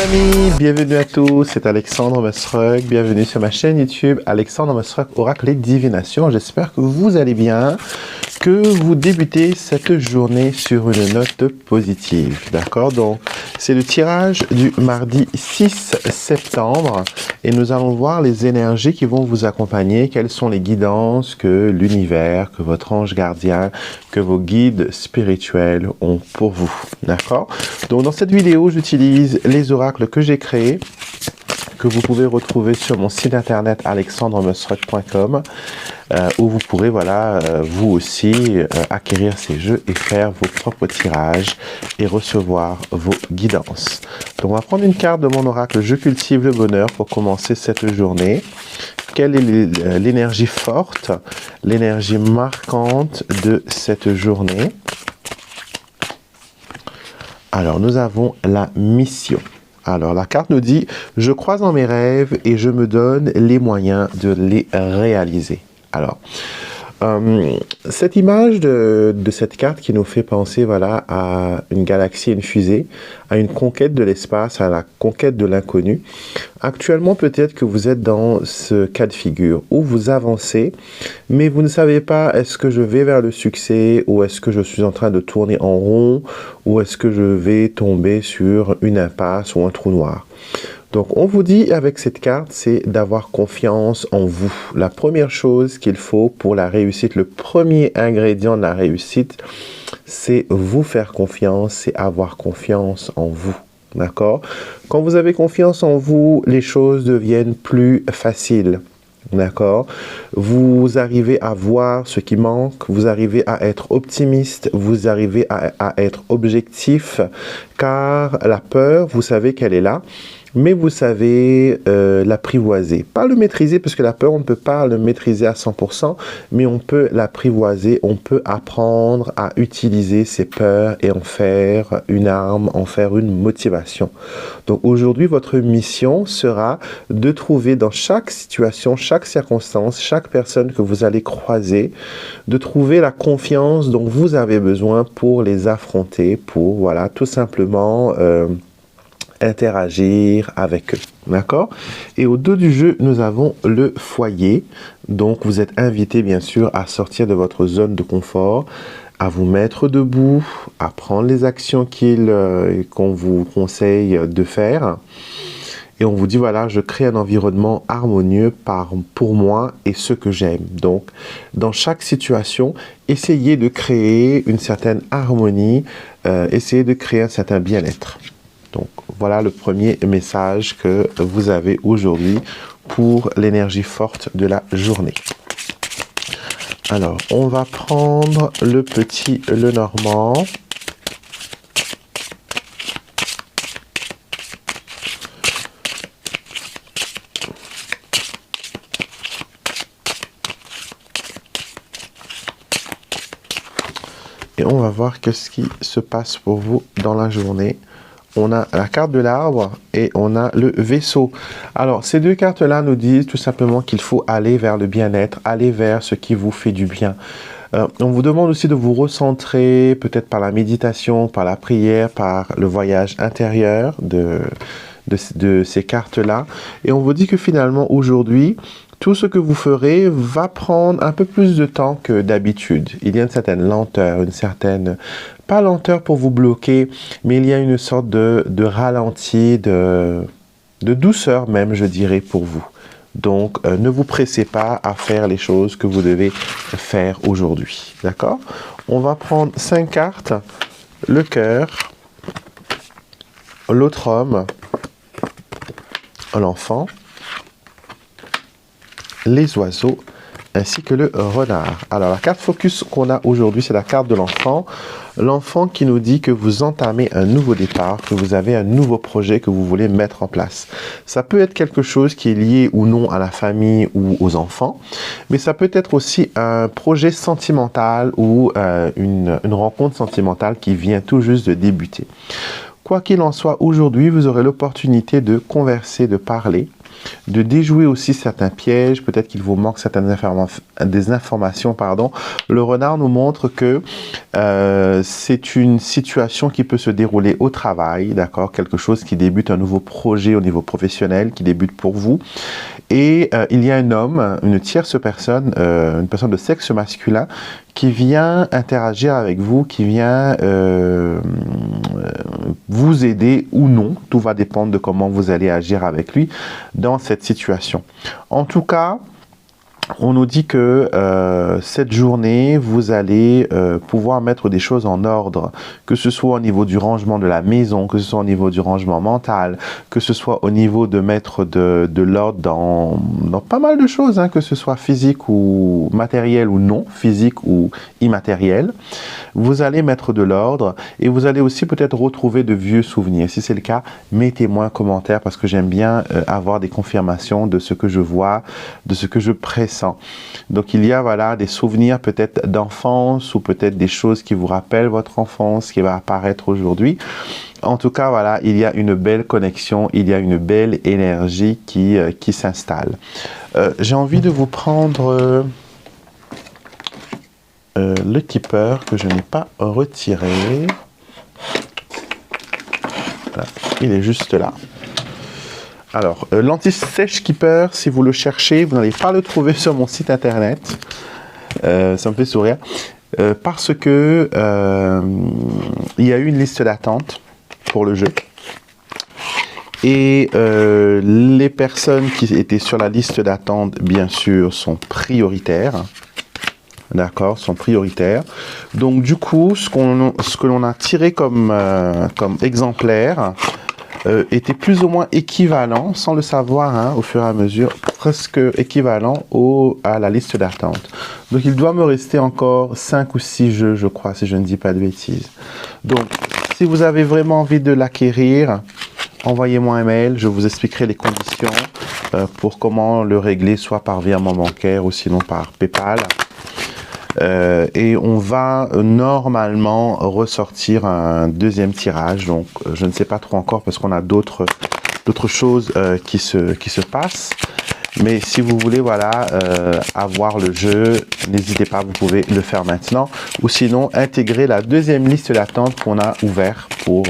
amis, bienvenue à tous, c'est Alexandre Mosruck, bienvenue sur ma chaîne YouTube Alexandre Mosruck Oracle et Divination. J'espère que vous allez bien, que vous débutez cette journée sur une note positive, d'accord? Donc, c'est le tirage du mardi 6 septembre et nous allons voir les énergies qui vont vous accompagner, quelles sont les guidances que l'univers, que votre ange gardien, que vos guides spirituels ont pour vous, d'accord? Donc, dans cette vidéo, j'utilise les oracles que j'ai créés, que vous pouvez retrouver sur mon site internet alexandremosruck.com où vous pourrez, voilà, vous aussi acquérir ces jeux et faire vos propres tirages et recevoir vos guidances. Donc, on va prendre une carte de mon oracle Je cultive le bonheur pour commencer cette journée. Quelle est l'énergie forte, l'énergie marquante de cette journée? Alors, nous avons la mission. Alors, la carte nous dit « Je crois en mes rêves et je me donne les moyens de les réaliser ». Alors, cette image de cette carte qui nous fait penser, voilà, à une galaxie, une fusée, à une conquête de l'espace, à la conquête de l'inconnu. Actuellement, peut-être que vous êtes dans ce cas de figure où vous avancez, mais vous ne savez pas est-ce que je vais vers le succès ou est-ce que je suis en train de tourner en rond ou est-ce que je vais tomber sur une impasse ou un trou noir. Donc, on vous dit avec cette carte, c'est d'avoir confiance en vous. La première chose qu'il faut pour la réussite, le premier ingrédient de la réussite, c'est vous faire confiance, c'est avoir confiance en vous. D'accord? Quand vous avez confiance en vous, les choses deviennent plus faciles. D'accord? Vous arrivez à voir ce qui manque, vous arrivez à être optimiste, vous arrivez à être objectif, car la peur, vous savez qu'elle est là. Mais vous savez l'apprivoiser. Pas le maîtriser, parce que la peur, on ne peut pas le maîtriser à 100%, mais on peut l'apprivoiser, on peut apprendre à utiliser ses peurs et en faire une arme, en faire une motivation. Donc aujourd'hui, votre mission sera de trouver dans chaque situation, chaque circonstance, chaque personne que vous allez croiser, de trouver la confiance dont vous avez besoin pour les affronter, pour, voilà, tout simplement interagir avec eux, d'accord? Et au dos du jeu, nous avons le foyer. Donc, vous êtes invité, bien sûr, à sortir de votre zone de confort, à vous mettre debout, à prendre les actions qu'on vous conseille de faire. Et on vous dit, voilà, je crée un environnement harmonieux pour moi et ceux que j'aime. Donc, dans chaque situation, essayez de créer une certaine harmonie, essayez de créer un certain bien-être. Donc, voilà le premier message que vous avez aujourd'hui pour l'énergie forte de la journée. Alors, on va prendre le petit Lenormand. Et on va voir qu'est-ce qui se passe pour vous dans la journée. On a la carte de l'arbre et on a le vaisseau. Alors, ces deux cartes-là nous disent tout simplement qu'il faut aller vers le bien-être, aller vers ce qui vous fait du bien. On vous demande aussi de vous recentrer, peut-être par la méditation, par la prière, par le voyage intérieur de ces cartes-là. Et on vous dit que finalement, aujourd'hui, tout ce que vous ferez va prendre un peu plus de temps que d'habitude. Il y a une certaine lenteur, une certaine... Pas lenteur pour vous bloquer, mais il y a une sorte de ralenti, de douceur même, je dirais, pour vous. Donc, ne vous pressez pas à faire les choses que vous devez faire aujourd'hui. D'accord? On va prendre 5 cartes. Le cœur, l'autre homme, l'enfant, les oiseaux, ainsi que le renard. Alors, la carte focus qu'on a aujourd'hui, c'est la carte de l'enfant. L'enfant qui nous dit que vous entamez un nouveau départ, que vous avez un nouveau projet que vous voulez mettre en place. Ça peut être quelque chose qui est lié ou non à la famille ou aux enfants, mais ça peut être aussi un projet sentimental ou une rencontre sentimentale qui vient tout juste de débuter. Quoi qu'il en soit, aujourd'hui, vous aurez l'opportunité de converser, de parler, de déjouer aussi certains pièges. Peut-être qu'il vous manque certaines informations. Pardon. Le renard nous montre que c'est une situation qui peut se dérouler au travail, d'accord, quelque chose qui débute, un nouveau projet au niveau professionnel qui débute pour vous. Et il y a un homme, une tierce personne, une personne de sexe masculin qui vient interagir avec vous, qui vient vous aider ou non. Tout va dépendre de comment vous allez agir avec lui dans cette situation. En tout cas, on nous dit que cette journée, vous allez pouvoir mettre des choses en ordre, que ce soit au niveau du rangement de la maison, que ce soit au niveau du rangement mental, que ce soit au niveau de mettre de l'ordre dans pas mal de choses, hein, que ce soit physique ou matériel ou non, physique ou immatériel. Vous allez mettre de l'ordre et vous allez aussi peut-être retrouver de vieux souvenirs. Si c'est le cas, mettez-moi un commentaire parce que j'aime bien avoir des confirmations de ce que je vois, de ce que je pressens. Donc il y a voilà des souvenirs peut-être d'enfance ou peut-être des choses qui vous rappellent votre enfance qui va apparaître aujourd'hui. En tout cas, voilà, il y a une belle connexion, il y a une belle énergie qui s'installe. J'ai envie de vous prendre le keeper que je n'ai pas retiré. Voilà, il est juste là. Alors, l'anti-sèche keeper, si vous le cherchez, vous n'allez pas le trouver sur mon site internet. Ça me fait sourire. Parce que il y a eu une liste d'attente pour le jeu. Et les personnes qui étaient sur la liste d'attente, bien sûr, sont prioritaires. D'accord, sont prioritaires. Donc, du coup, ce que l'on a tiré comme exemplaire, était plus ou moins équivalent, sans le savoir, hein, au fur et à mesure, presque équivalent à la liste d'attente. Donc il doit me rester encore 5 ou 6 jeux, je crois, si je ne dis pas de bêtises. Donc, si vous avez vraiment envie de l'acquérir, envoyez-moi un mail, je vous expliquerai les conditions pour comment le régler, soit par virement bancaire ou sinon par PayPal. Et on va normalement ressortir un deuxième tirage, donc je ne sais pas trop encore parce qu'on a d'autres choses qui se passent, mais si vous voulez voilà avoir le jeu, n'hésitez pas, vous pouvez le faire maintenant, ou sinon intégrer la deuxième liste d'attente qu'on a ouverte pour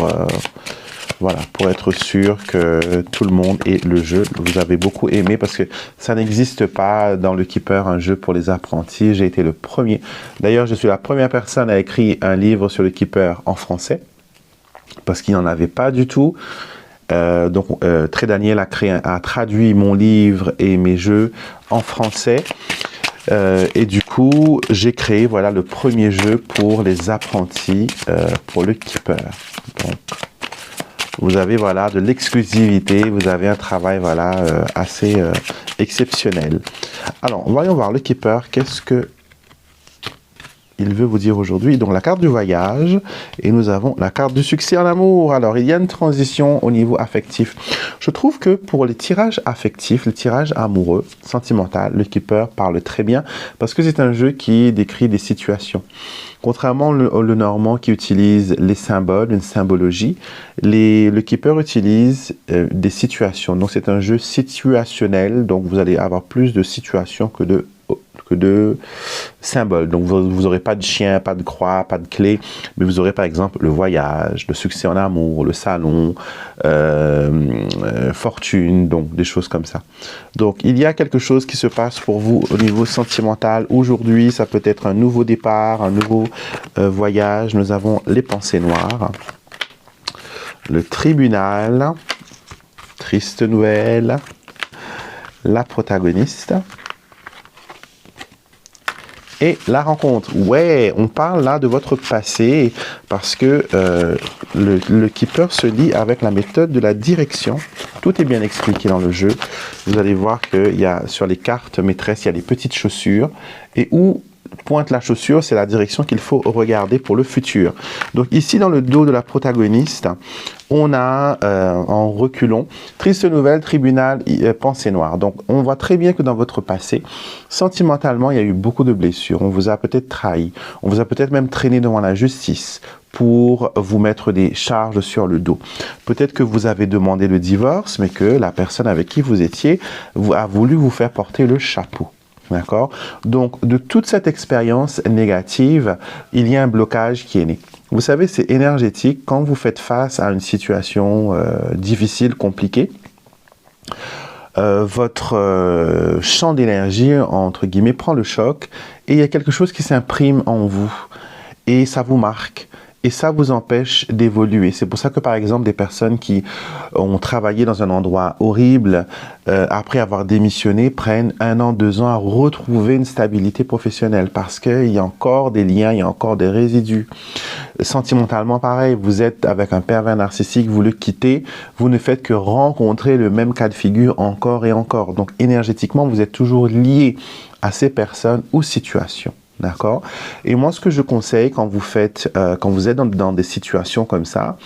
voilà, pour être sûr que tout le monde ait le jeu. Vous avez beaucoup aimé parce que ça n'existe pas dans le Keeper, un jeu pour les apprentis. J'ai été le premier. D'ailleurs, je suis la première personne à écrire un livre sur le Keeper en français parce qu'il n'y en avait pas du tout. Très Daniel a traduit mon livre et mes jeux en français. Et du coup, j'ai créé voilà, le premier jeu pour les apprentis pour le Keeper. Donc, vous avez voilà de l'exclusivité, vous avez un travail voilà assez exceptionnel. Alors, voyons voir le Keeper, qu'est-ce que il veut vous dire aujourd'hui. Donc la carte du voyage et nous avons la carte du succès en amour. Alors il y a une transition au niveau affectif. Je trouve que pour les tirages affectifs, le tirage amoureux, sentimental, le Keeper parle très bien parce que c'est un jeu qui décrit des situations. Contrairement au normand qui utilise les symboles, une symbologie, le Keeper utilise des situations. Donc c'est un jeu situationnel, donc vous allez avoir plus de situations que de symboles. Donc vous n'aurez pas de chien, pas de croix, pas de clé, mais vous aurez par exemple le voyage, le succès en amour, le salon, fortune, donc des choses comme ça. Donc il y a quelque chose qui se passe pour vous au niveau sentimental. Aujourd'hui, ça peut être un nouveau départ, un nouveau voyage. Nous avons les pensées noires, le tribunal, triste nouvelle, la protagoniste, et la rencontre. Ouais, on parle là de votre passé parce que le Keeper se lie avec la méthode de la direction. Tout est bien expliqué dans le jeu. Vous allez voir qu'il y a sur les cartes maîtresses, il y a des petites chaussures et où pointe la chaussure, c'est la direction qu'il faut regarder pour le futur. Donc ici, dans le dos de la protagoniste, on a, en reculons, triste nouvelle, tribunal, pensée noire. Donc on voit très bien que dans votre passé, sentimentalement, il y a eu beaucoup de blessures. On vous a peut-être trahi, on vous a peut-être même traîné devant la justice pour vous mettre des charges sur le dos. Peut-être que vous avez demandé le divorce, mais que la personne avec qui vous étiez a voulu vous faire porter le chapeau. D'accord? Donc, de toute cette expérience négative, il y a un blocage qui est né. Vous savez, c'est énergétique. Quand vous faites face à une situation difficile, compliquée, votre champ d'énergie, entre guillemets, prend le choc et il y a quelque chose qui s'imprime en vous et ça vous marque. Et ça vous empêche d'évoluer. C'est pour ça que, par exemple, des personnes qui ont travaillé dans un endroit horrible, après avoir démissionné, prennent 1 an, 2 ans à retrouver une stabilité professionnelle parce qu'il y a encore des liens, il y a encore des résidus. Sentimentalement, pareil, vous êtes avec un pervers narcissique, vous le quittez, vous ne faites que rencontrer le même cas de figure encore et encore. Donc, énergétiquement, vous êtes toujours lié à ces personnes ou situations. D'accord? Et moi, ce que je conseille quand vous faites, quand vous êtes dans des situations comme ça,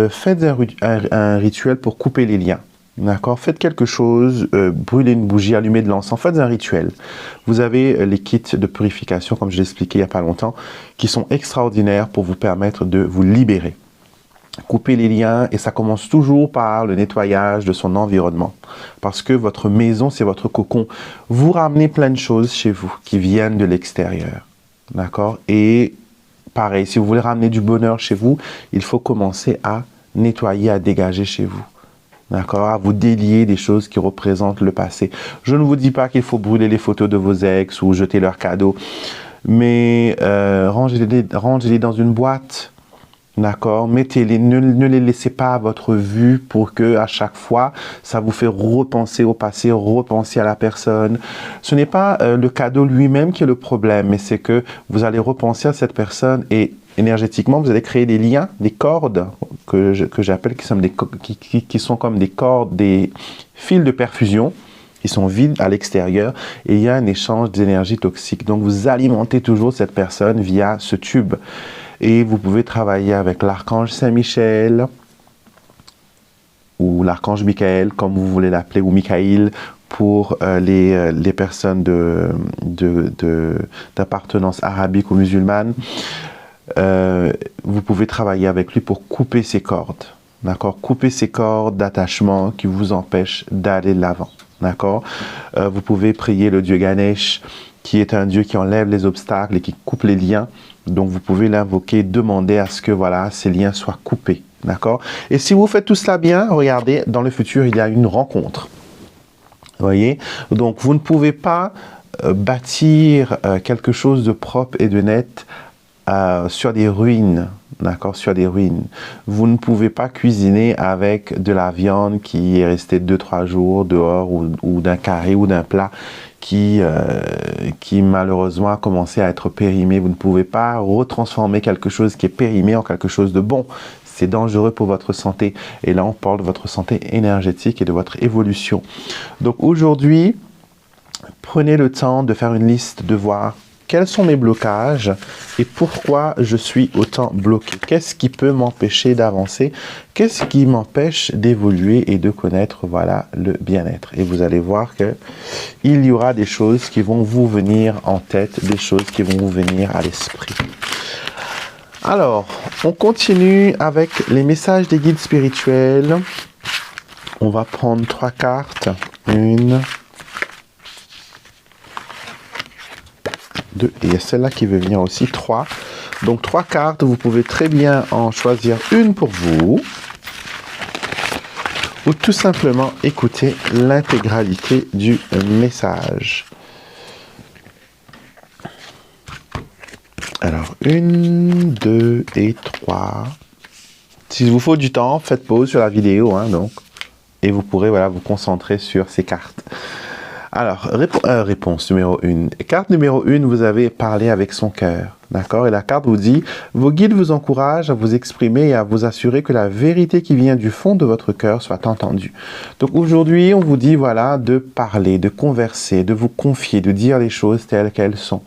faites un rituel pour couper les liens. D'accord? Faites quelque chose, brûlez une bougie, allumez de l'encens, faites un rituel. Vous avez les kits de purification, comme je l'ai expliqué il n'y a pas longtemps, qui sont extraordinaires pour vous permettre de vous libérer. Couper les liens et ça commence toujours par le nettoyage de son environnement. Parce que votre maison, c'est votre cocon. Vous ramenez plein de choses chez vous qui viennent de l'extérieur. D'accord? Et pareil, si vous voulez ramener du bonheur chez vous, il faut commencer à nettoyer, à dégager chez vous. D'accord? À vous délier des choses qui représentent le passé. Je ne vous dis pas qu'il faut brûler les photos de vos ex ou jeter leurs cadeaux. Mais rangez-les dans une boîte. D'accord? Mettez-les, ne les laissez pas à votre vue pour que à chaque fois, ça vous fait repenser au passé, repenser à la personne. Ce n'est pas le cadeau lui-même qui est le problème, mais c'est que vous allez repenser à cette personne et énergétiquement, vous allez créer des liens, des cordes que j'appelle qui sont comme des cordes, des fils de perfusion. Ils sont vides à l'extérieur et il y a un échange d'énergie toxique. Donc, vous alimentez toujours cette personne via ce tube. Et vous pouvez travailler avec l'archange Saint-Michel ou l'archange Michael, comme vous voulez l'appeler, ou Michael, pour les personnes d'appartenance arabique ou musulmane. Vous pouvez travailler avec lui pour couper ces cordes. D'accord? Couper ces cordes d'attachement qui vous empêchent d'aller de l'avant. D'accord? Vous pouvez prier le dieu Ganesh, qui est un dieu qui enlève les obstacles et qui coupe les liens. Donc, vous pouvez l'invoquer, demander à ce que voilà, ces liens soient coupés. D'accord? Et si vous faites tout cela bien, regardez, dans le futur, il y a une rencontre. Vous voyez? Donc, vous ne pouvez pas bâtir quelque chose de propre et de net sur des ruines. D'accord? Sur des ruines. Vous ne pouvez pas cuisiner avec de la viande qui est restée 2-3 jours dehors ou d'un carré ou d'un plat qui malheureusement a commencé à être périmé. Vous ne pouvez pas retransformer quelque chose qui est périmé en quelque chose de bon. C'est dangereux pour votre santé. Et là, on parle de votre santé énergétique et de votre évolution. Donc aujourd'hui, prenez le temps de faire une liste, de voir quels sont mes blocages et pourquoi je suis autant bloqué. Qu'est-ce qui peut m'empêcher d'avancer? Qu'est-ce qui m'empêche d'évoluer et de connaître, voilà, le bien-être? Et vous allez voir que il y aura des choses qui vont vous venir en tête, des choses qui vont vous venir à l'esprit. Alors, on continue avec les messages des guides spirituels. On va prendre 3 cartes. 1, 2, et il y a celle-là qui veut venir aussi, 3. Donc 3 cartes, vous pouvez très bien en choisir une pour vous. Ou tout simplement écouter l'intégralité du message. Alors, 1, 2 et 3. S'il vous faut du temps, faites pause sur la vidéo, hein, donc, et vous pourrez voilà, vous concentrer sur ces cartes. Alors, réponse numéro 1. Carte numéro 1, vous avez parlé avec son cœur. D'accord? Et la carte vous dit, vos guides vous encouragent à vous exprimer et à vous assurer que la vérité qui vient du fond de votre cœur soit entendue. Donc aujourd'hui, on vous dit, voilà, de parler, de converser, de vous confier, de dire les choses telles qu'elles sont,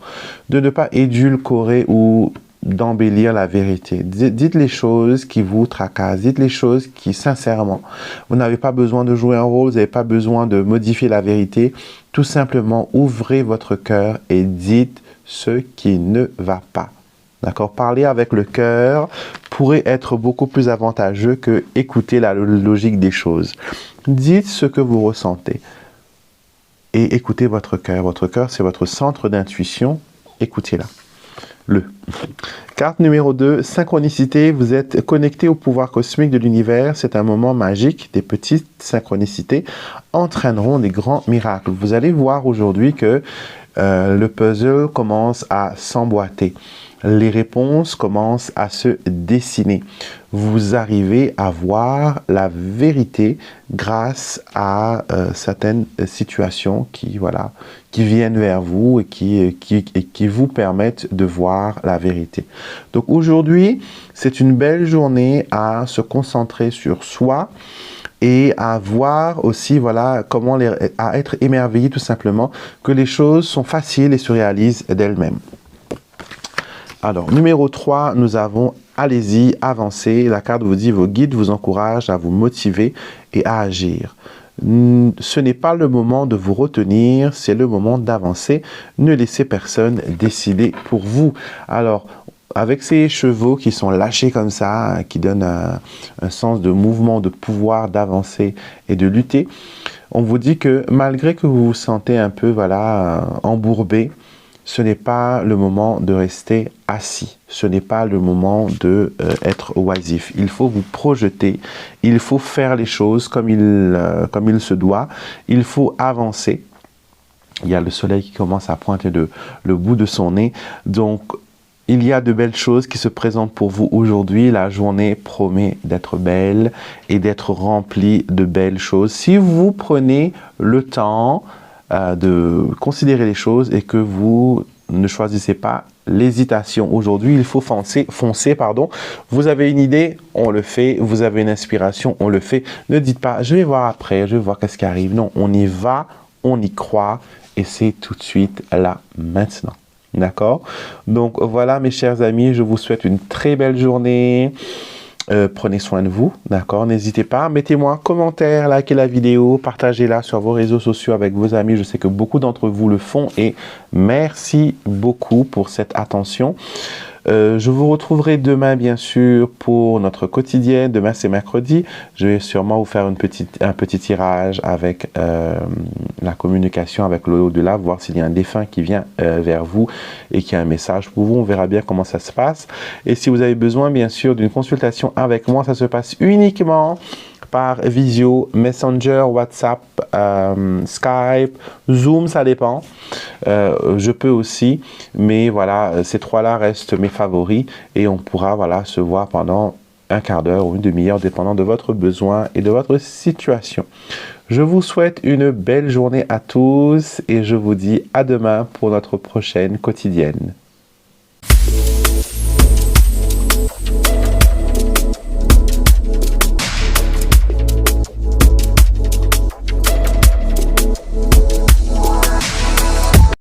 de ne pas édulcorer ou d'embellir la vérité. Dites les choses qui vous tracassent, dites les choses qui, sincèrement, vous n'avez pas besoin de jouer un rôle, vous n'avez pas besoin de modifier la vérité. Tout simplement, ouvrez votre cœur et dites ce qui ne va pas. D'accord? Parler avec le cœur pourrait être beaucoup plus avantageux que écouter la logique des choses. Dites ce que vous ressentez et écoutez votre cœur. Votre cœur, c'est votre centre d'intuition. Écoutez-la. Carte numéro 2, synchronicité. Vous êtes connecté au pouvoir cosmique de l'univers. C'est un moment magique. Des petites synchronicités entraîneront des grands miracles. Vous allez voir aujourd'hui que le puzzle commence à s'emboîter. Les réponses commencent à se dessiner. Vous arrivez à voir la vérité grâce à certaines situations qui viennent vers vous et qui vous permettent de voir la vérité. Donc aujourd'hui, c'est une belle journée à se concentrer sur soi et à voir aussi, comment à être émerveillé tout simplement, que les choses sont faciles et se réalisent d'elles-mêmes. Alors, numéro 3, nous avons « Allez-y, avancez ». La carte vous dit « Vos guides vous encouragent à vous motiver et à agir ». Ce n'est pas le moment de vous retenir, c'est le moment d'avancer. Ne laissez personne décider pour vous. Alors, avec ces chevaux qui sont lâchés comme ça, qui donnent un sens de mouvement, de pouvoir, d'avancer et de lutter, on vous dit que malgré que vous vous sentez un peu embourbé, ce n'est pas le moment de rester assis. Ce n'est pas le moment d'être oisif. Il faut vous projeter. Il faut faire les choses comme il se doit. Il faut avancer. Il y a le soleil qui commence à pointer le bout de son nez. Donc, il y a de belles choses qui se présentent pour vous aujourd'hui. La journée promet d'être belle et d'être remplie de belles choses. Si vous prenez le temps de considérer les choses et que vous ne choisissez pas l'hésitation. Aujourd'hui, il faut foncer, pardon. Vous avez une idée, on le fait. Vous avez une inspiration, on le fait. Ne dites pas, je vais voir après, je vais voir qu'est-ce qui arrive. Non, on y va, on y croit et c'est tout de suite là, maintenant. D'accord? Donc voilà, mes chers amis, je vous souhaite une très belle journée. Prenez soin de vous, d'accord? N'hésitez pas, mettez-moi un commentaire, likez la vidéo, partagez-la sur vos réseaux sociaux avec vos amis. Je sais que beaucoup d'entre vous le font et merci beaucoup pour cette attention. Je vous retrouverai demain, bien sûr, pour notre quotidien. Demain, c'est mercredi. Je vais sûrement vous faire un petit tirage avec la communication avec l'au-delà, voir s'il y a un défunt qui vient vers vous et qui a un message pour vous. On verra bien comment ça se passe. Et si vous avez besoin, bien sûr, d'une consultation avec moi, ça se passe uniquement par visio, Messenger, WhatsApp, Skype, Zoom, ça dépend. Je peux aussi, mais voilà, ces trois-là restent mes favoris et on pourra se voir pendant un quart d'heure ou une demi-heure, dépendant de votre besoin et de votre situation. Je vous souhaite une belle journée à tous et je vous dis à demain pour notre prochaine quotidienne.